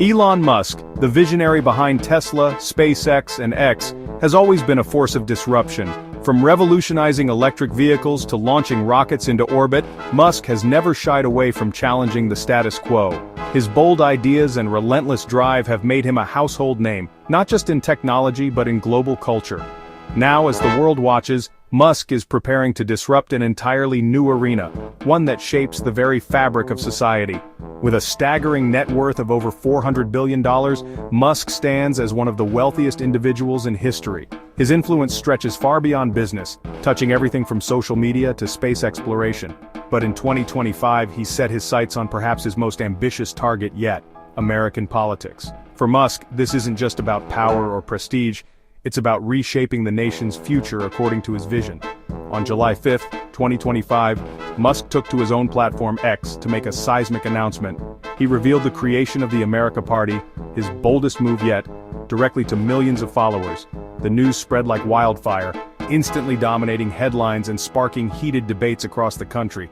Elon Musk, the visionary behind Tesla, SpaceX, and X, has always been a force of disruption. From revolutionizing electric vehicles to launching rockets into orbit, Musk has never shied away from challenging the status quo. His bold ideas and relentless drive have made him a household name, not just in technology but in global culture. Now, as the world watches, Musk is preparing to disrupt an entirely new arena, one that shapes the very fabric of society. With a staggering net worth of over $400 billion, Musk stands as one of the wealthiest individuals in history. His influence stretches far beyond business, touching everything from social media to space exploration. But in 2025, he set his sights on perhaps his most ambitious target yet: American politics. For Musk, this isn't just about power or prestige. It's about reshaping the nation's future according to his vision. On July 5, 2025, Musk took to his own platform X to make a seismic announcement. He revealed the creation of the America Party, his boldest move yet, directly to millions of followers. The news spread like wildfire, instantly dominating headlines and sparking heated debates across the country.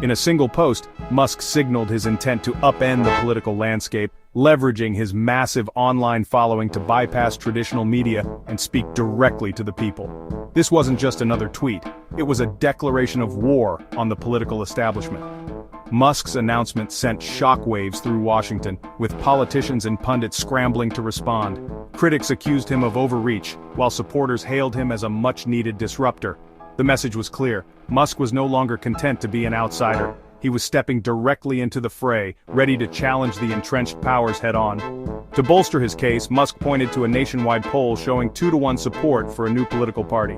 In a single post, Musk signaled his intent to upend the political landscape, leveraging his massive online following to bypass traditional media and speak directly to the people. This wasn't just another tweet, it was a declaration of war on the political establishment. Musk's announcement sent shockwaves through Washington, with politicians and pundits scrambling to respond. Critics accused him of overreach, while supporters hailed him as a much-needed disruptor. The message was clear: Musk was no longer content to be an outsider. He was stepping directly into the fray, ready to challenge the entrenched powers head-on. To bolster his case, Musk pointed to a nationwide poll showing 2-to-1 support for a new political party.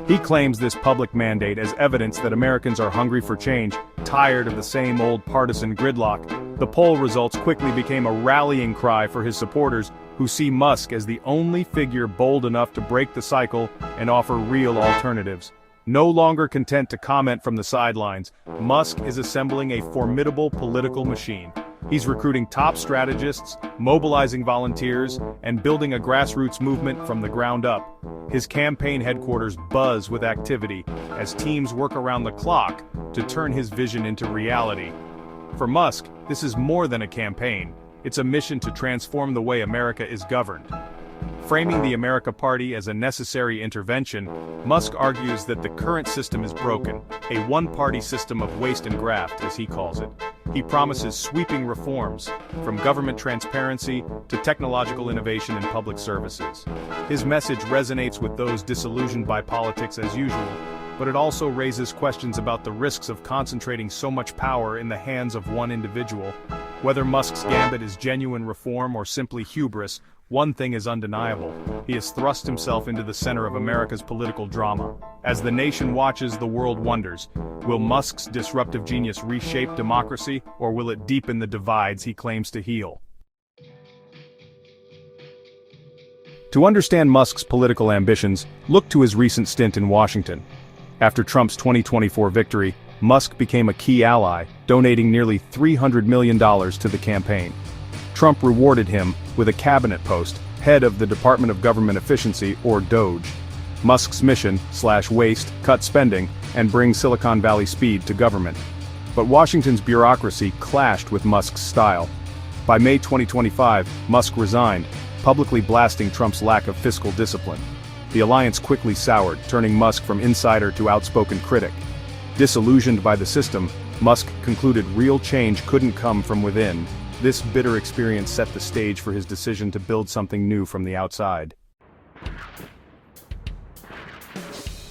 He claims this public mandate as evidence that Americans are hungry for change, tired of the same old partisan gridlock. The poll results quickly became a rallying cry for his supporters, who see Musk as the only figure bold enough to break the cycle and offer real alternatives. No longer content to comment from the sidelines, Musk is assembling a formidable political machine. He's recruiting top strategists, mobilizing volunteers, and building a grassroots movement from the ground up. His campaign headquarters buzz with activity as teams work around the clock to turn his vision into reality. For Musk, this is more than a campaign. It's a mission to transform the way America is governed. Framing the America Party as a necessary intervention, Musk argues that the current system is broken, a one-party system of waste and graft, as he calls it. He promises sweeping reforms, from government transparency to technological innovation in public services. His message resonates with those disillusioned by politics as usual, but it also raises questions about the risks of concentrating so much power in the hands of one individual. Whether Musk's gambit is genuine reform or simply hubris, one thing is undeniable: he has thrust himself into the center of America's political drama. As the nation watches, the world wonders: will Musk's disruptive genius reshape democracy, or will it deepen the divides he claims to heal? To understand Musk's political ambitions, look to his recent stint in Washington. After Trump's 2024 victory, Musk became a key ally, donating nearly $300 million to the campaign. Trump rewarded him with a cabinet post, head of the Department of Government Efficiency, or DOGE. Musk's mission: slash waste, cut spending, and bring Silicon Valley speed to government. But Washington's bureaucracy clashed with Musk's style. By May 2025, Musk resigned, publicly blasting Trump's lack of fiscal discipline. The alliance quickly soured, turning Musk from insider to outspoken critic. Disillusioned by the system, Musk concluded real change couldn't come from within. This bitter experience set the stage for his decision to build something new from the outside.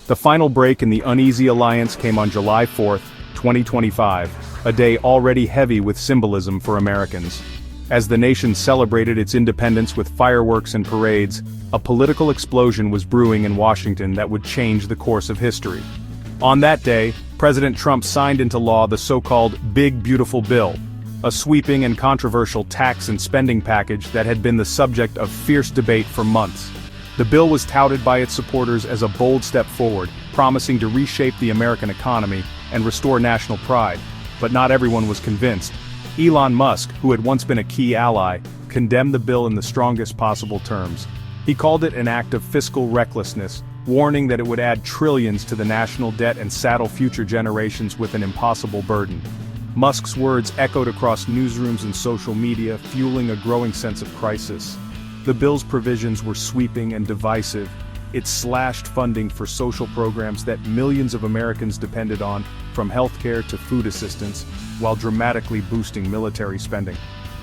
The final break in the uneasy alliance came on July 4, 2025, a day already heavy with symbolism for Americans. As the nation celebrated its independence with fireworks and parades, a political explosion was brewing in Washington that would change the course of history. On that day, President Trump signed into law the so-called Big Beautiful Bill, a sweeping and controversial tax and spending package that had been the subject of fierce debate for months. The bill was touted by its supporters as a bold step forward, promising to reshape the American economy and restore national pride. But not everyone was convinced. Elon Musk, who had once been a key ally, condemned the bill in the strongest possible terms. He called it an act of fiscal recklessness, warning that it would add trillions to the national debt and saddle future generations with an impossible burden. Musk's words echoed across newsrooms and social media, fueling a growing sense of crisis. The bill's provisions were sweeping and divisive. It slashed funding for social programs that millions of Americans depended on, from healthcare to food assistance, while dramatically boosting military spending.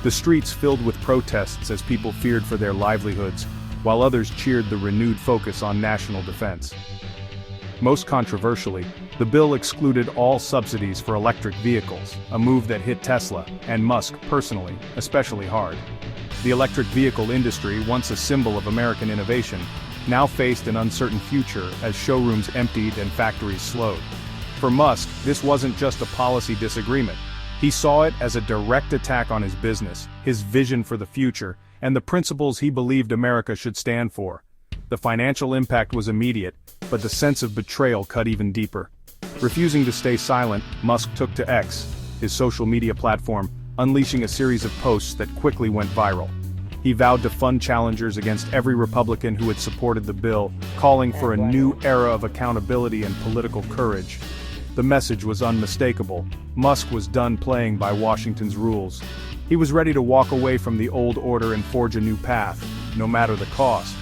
The streets filled with protests as people feared for their livelihoods, while others cheered the renewed focus on national defense. Most controversially, the bill excluded all subsidies for electric vehicles, a move that hit Tesla, and Musk personally, especially hard. The electric vehicle industry, once a symbol of American innovation, now faced an uncertain future as showrooms emptied and factories slowed. For Musk, this wasn't just a policy disagreement. He saw it as a direct attack on his business, his vision for the future, and the principles he believed America should stand for. The financial impact was immediate, but the sense of betrayal cut even deeper. Refusing to stay silent, Musk took to X, his social media platform, unleashing a series of posts that quickly went viral. He vowed to fund challengers against every Republican who had supported the bill, calling for a new era of accountability and political courage. The message was unmistakable. Musk was done playing by Washington's rules. He was ready to walk away from the old order and forge a new path, no matter the cost.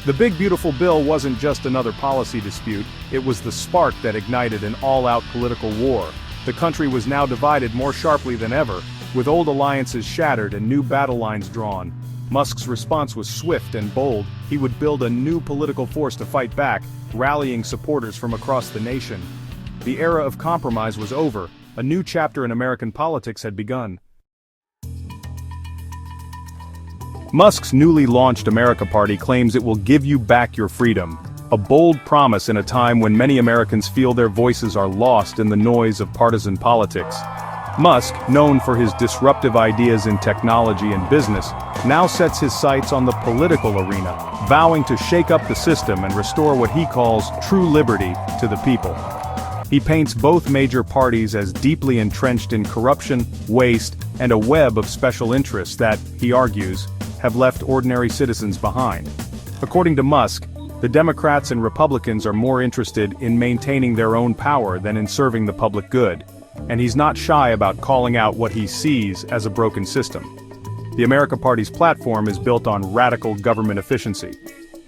The big beautiful bill wasn't just another policy dispute, it was the spark that ignited an all-out political war. The country was now divided more sharply than ever, with old alliances shattered and new battle lines drawn. Musk's response was swift and bold. He would build a new political force to fight back, rallying supporters from across the nation. The era of compromise was over. A new chapter in American politics had begun. Musk's newly launched America Party claims it will give you back your freedom, a bold promise in a time when many Americans feel their voices are lost in the noise of partisan politics. Musk, known for his disruptive ideas in technology and business, now sets his sights on the political arena, vowing to shake up the system and restore what he calls true liberty to the people. He paints both major parties as deeply entrenched in corruption, waste, and a web of special interests that, he argues, have left ordinary citizens behind. According to Musk, the Democrats and Republicans are more interested in maintaining their own power than in serving the public good, and he's not shy about calling out what he sees as a broken system. The America Party's platform is built on radical government efficiency,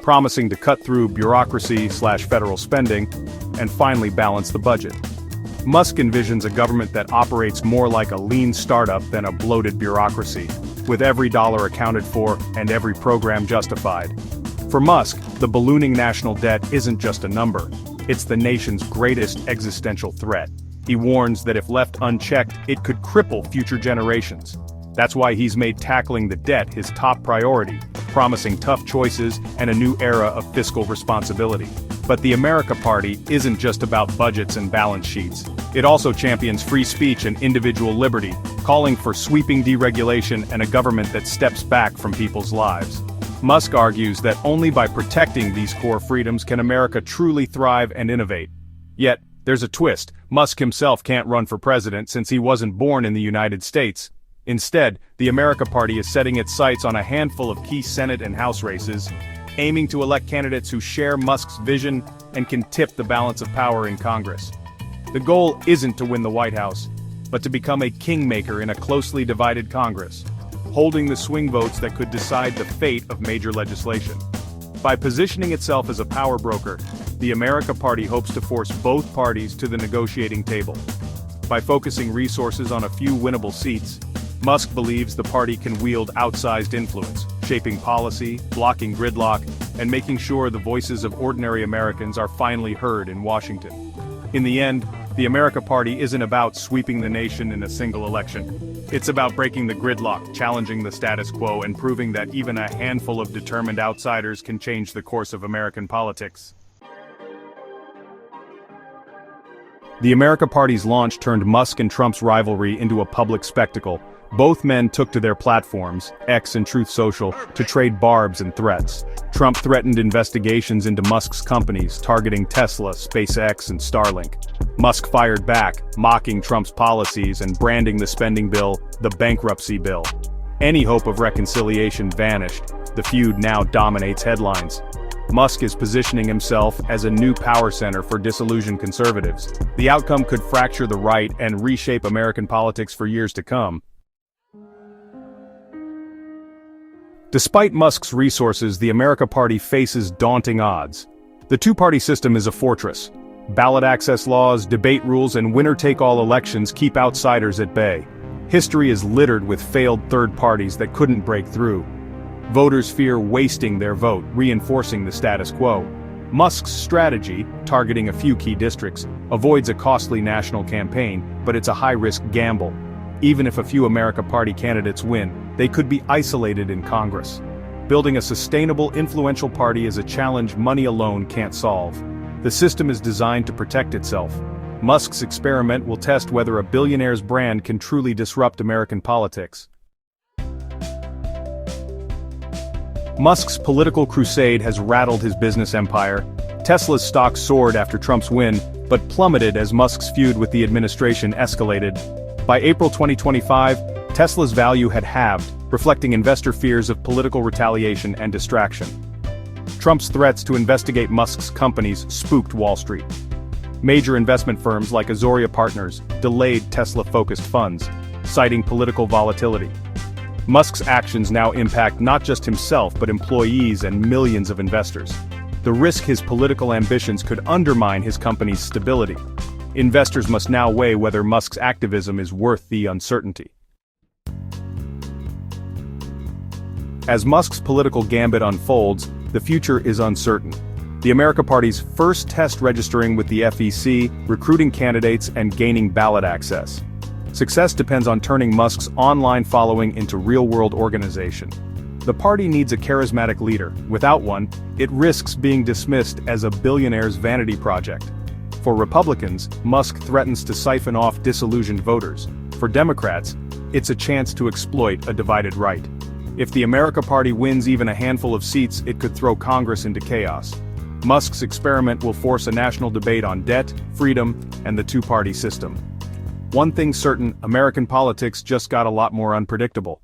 promising to cut through bureaucracy/federal spending and finally balance the budget. Musk envisions a government that operates more like a lean startup than a bloated bureaucracy, with every dollar accounted for and every program justified. For Musk, the ballooning national debt isn't just a number, it's the nation's greatest existential threat. He warns that if left unchecked, it could cripple future generations. That's why he's made tackling the debt his top priority, promising tough choices and a new era of fiscal responsibility. But the America Party isn't just about budgets and balance sheets. It also champions free speech and individual liberty, calling for sweeping deregulation and a government that steps back from people's lives. Musk argues that only by protecting these core freedoms can America truly thrive and innovate. Yet, there's a twist. Musk himself can't run for president since he wasn't born in the United States. Instead, the America Party is setting its sights on a handful of key Senate and House races, aiming to elect candidates who share Musk's vision and can tip the balance of power in Congress. The goal isn't to win the White House, but to become a kingmaker in a closely divided Congress, holding the swing votes that could decide the fate of major legislation. By positioning itself as a power broker, the America Party hopes to force both parties to the negotiating table. By focusing resources on a few winnable seats, Musk believes the party can wield outsized influence, shaping policy, blocking gridlock, and making sure the voices of ordinary Americans are finally heard in Washington. In the end, the America Party isn't about sweeping the nation in a single election. It's about breaking the gridlock, challenging the status quo, and proving that even a handful of determined outsiders can change the course of American politics. The America Party's launch turned Musk and Trump's rivalry into a public spectacle. Both men took to their platforms, X and Truth Social, to trade barbs and threats. Trump threatened investigations into Musk's companies, targeting Tesla, SpaceX, and Starlink. Musk fired back, mocking Trump's policies and branding the spending bill the bankruptcy bill. Any hope of reconciliation vanished. The feud now dominates headlines. Musk is positioning himself as a new power center for disillusioned conservatives. The outcome could fracture the right and reshape American politics for years to come. Despite Musk's resources, the America Party faces daunting odds. The two-party system is a fortress. Ballot access laws, debate rules, and winner-take-all elections keep outsiders at bay. History is littered with failed third parties that couldn't break through. Voters fear wasting their vote, reinforcing the status quo. Musk's strategy, targeting a few key districts, avoids a costly national campaign, but it's a high-risk gamble. Even if a few America Party candidates win, they could be isolated in Congress. Building a sustainable, influential party is a challenge money alone can't solve. The system is designed to protect itself. Musk's experiment will test whether a billionaire's brand can truly disrupt American politics. Musk's political crusade has rattled his business empire. Tesla's stock soared after Trump's win, but plummeted as Musk's feud with the administration escalated. By April 2025, Tesla's value had halved, reflecting investor fears of political retaliation and distraction. Trump's threats to investigate Musk's companies spooked Wall Street. Major investment firms like Azoria Partners delayed Tesla-focused funds, citing political volatility. Musk's actions now impact not just himself but employees and millions of investors. The risk his political ambitions could undermine his company's stability. Investors must now weigh whether Musk's activism is worth the uncertainty. As Musk's political gambit unfolds, the future is uncertain. The America Party's first test registering with the FEC, recruiting candidates, and gaining ballot access. Success depends on turning Musk's online following into real-world organization. The party needs a charismatic leader. Without one, it risks being dismissed as a billionaire's vanity project. For Republicans, Musk threatens to siphon off disillusioned voters. For Democrats, it's a chance to exploit a divided right. If the America Party wins even a handful of seats, it could throw Congress into chaos. Musk's experiment will force a national debate on debt, freedom, and the two-party system. One thing's certain, American politics just got a lot more unpredictable.